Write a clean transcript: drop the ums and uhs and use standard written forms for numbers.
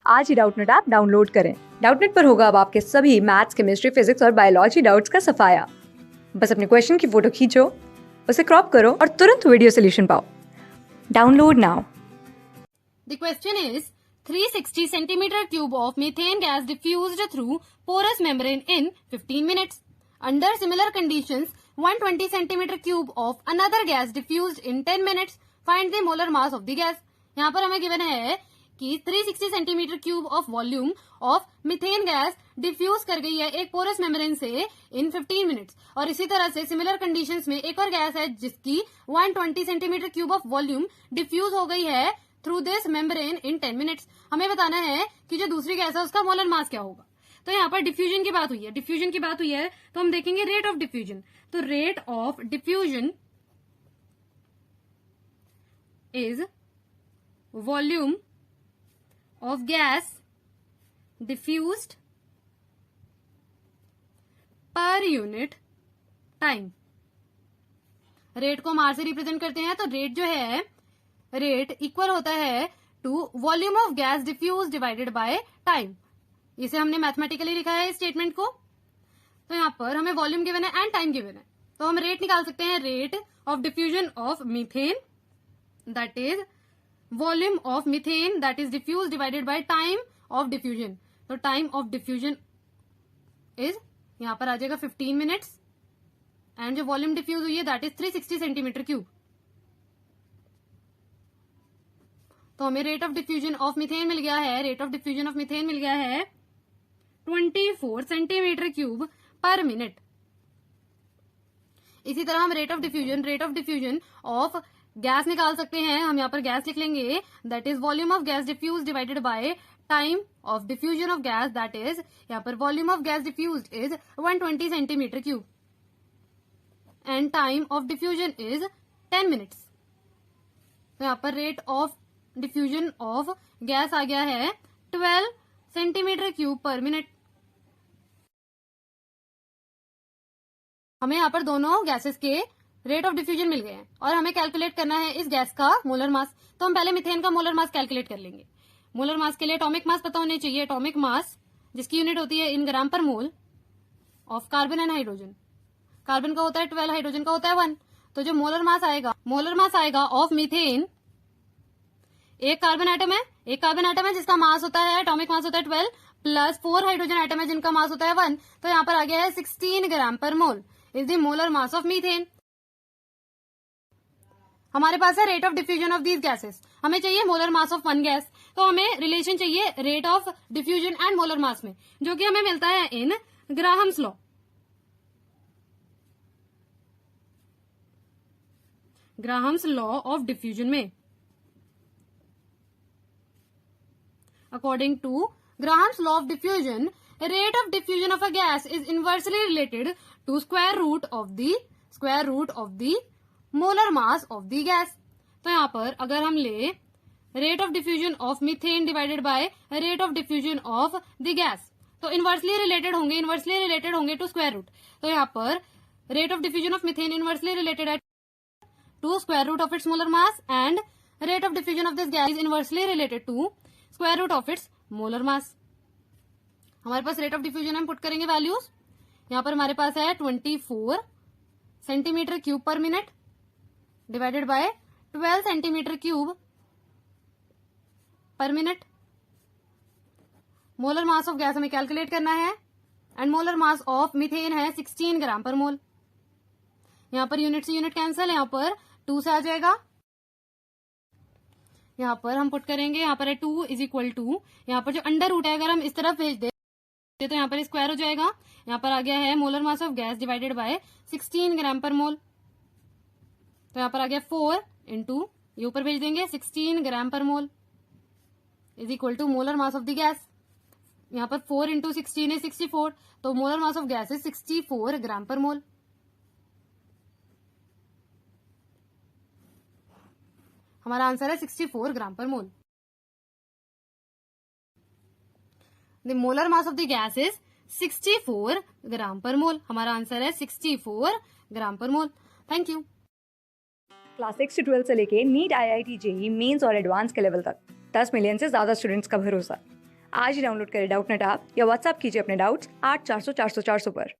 आज ही Doubtnut app download करें। Doubtnut पर होगा अब आपके सभी मैथ्स, केमिस्ट्री, फिजिक्स और बायोलॉजी डाउट्स का सफाया। बस अपने क्वेश्चन की फोटो खींचो, उसे क्रॉप करो और तुरंत वीडियो सोल्यूशन पाओ। Download now. The question is 360 centimeter cube of methane gas diffused through porous membrane in 15 minutes. Under similar conditions, 120 centimeter cube of another gas diffused in 10 minutes. Find the molar mass of the gas. यहाँ पर हमें given है कि 360 centimetre cube of volume of methane gas diffuse कर गई है एक porous membrane से इन 15 मिनट्स। और इसी तरह से सिमिलर कंडीशंस में एक और गैस है जिसकी 120 centimetre cube of volume diffuse हो गई है through this membrane in 10 minutes. हमें बताना है कि जो दूसरी गैस है उसका मोलर मास क्या होगा। तो यहाँ पर डिफ्यूजन की बात हुई है, डिफ्यूजन की बात हुई है तो हम देखेंगे रेट ऑफ डिफ्यूजन। तो rate of diffusion is volume of gas diffused per unit time। Rate को मार से रिप्रेजेंट करते हैं तो रेट जो है रेट इक्वल होता है to volume of gas diffuse divided by time. इसे हमने मैथमेटिकली लिखा है इस स्टेटमेंट को। तो यहाँ पर हमें वॉल्यूम गिवन है एंड टाइम गिवन है तो हम रेट निकाल सकते हैं। Rate of diffusion of methane that is volume of methane that is diffuse divided by time of diffusion. तो टाइम ऑफ डिफ्यूजन इज यहां पर आ जाएगा 15 मिनट्स एंड जो वॉल्यूम डिफ्यूज हुई है दैट इज 360 सेंटीमीटर क्यूब। तो हमें rate of diffusion of methane मिल गया है, rate of diffusion of methane मिल गया है 24 सेंटीमीटर क्यूब पर मिनट। इसी तरह हम rate of diffusion of gas निकाल सकते हैं। हम यहाँ पर गैस लिख लेंगे that is volume of gas diffuse divided by time of diffusion of gas that is यहाँ पर volume of gas diffuse is 120 centimetre cube and time of diffusion is 10 minutes. तो यहाँ पर rate of diffusion of gas आ गया है 12 centimetre cube पर minute. हमें यहाँ पर दोनों गैसेस के रेट ऑफ डिफ्यूजन मिल गए हैं और हमें कैलकुलेट करना है इस गैस का मोलर मास। तो हम पहले मिथेन का मोलर मास कैलकुलेट कर लेंगे। मोलर मास के लिए एटॉमिक मास पता होने चाहिए। एटॉमिक मास जिसकी यूनिट होती है इन ग्राम per mole of carbon and hydrogen. Carbon का होता है 12, हाइड्रोजन का होता है 1। तो जो मोलर मास आएगा ऑफ मिथेन, एक कार्बन एटम है जिसका मास होता है एटॉमिक मास होता है 12 प्लस 4 हाइड्रोजन एटम है जिनका मास होता है 1। तो यहाँ पर आ गया है 16 gram per mole is the molar mass of methane. हमारे पास है rate of diffusion of these gases. हमें चाहिए molar mass of one gas. तो हमें रिलेशन चाहिए rate of diffusion and molar mass में, जो कि हमें मिलता है in Graham's law. Graham's law of diffusion में according to Graham's law of diffusion, rate of diffusion of a gas is inversely related to square root of the molar mass of the gas. तो यहाँ पर अगर हम ले rate of diffusion of methane divided by rate of diffusion of the gas तो inversely related होंगे to square root. तो यहाँ पर rate of diffusion of methane inversely related है to square root of its molar mass and rate of diffusion of this gas is inversely related to square root of its molar mass. हमारे पास rate of diffusion हम put करेंगे values. यहाँ पर हमारे पास है 24 सेंटीमीटर क्यूब पर minute divided by 12 centimetre cube पर minute. Molar mass of gas हमें कैलकुलेट करना है and molar mass of methane है 16 ग्राम पर मोल। यहाँ पर यूनिट से यूनिट कैंसिल, यहाँ पर 2 से आ जाएगा। यहाँ पर हम पुट करेंगे, यहाँ पर है 2 इज इक्वल टू, यहाँ पर जो अंडर रूट है अगर हम इस तरफ भेज दे तो यहाँ पर स्क्वायर हो जाएगा। यहाँ पर आ गया है molar mass of gas divided by 16 gram per मोल। तो यहाँ पर आ गया 4 इंटू ये ऊपर भेज देंगे 16 gram per mole is equal to molar mass of the gas. यहाँ पर 4 इंटू 16 है 64, तो molar mass of gas is 64 gram per mole. हमारा आंसर है 64 gram per mole. The molar mass of the gas is 64 gram per mole. हमारा answer है 64 gram per mole. Thank you. Class 6 से 12 से लेके नीट, IIT, JEE मेंस और advance के level तक 10 मिलियन से ज्यादा स्टूडेंट्स का भरोसा। आज ही डाउनलोड करें डाउटनेट ऐप या व्हाट्सएप कीजिए अपने डाउट्स 8400 400 400 पर।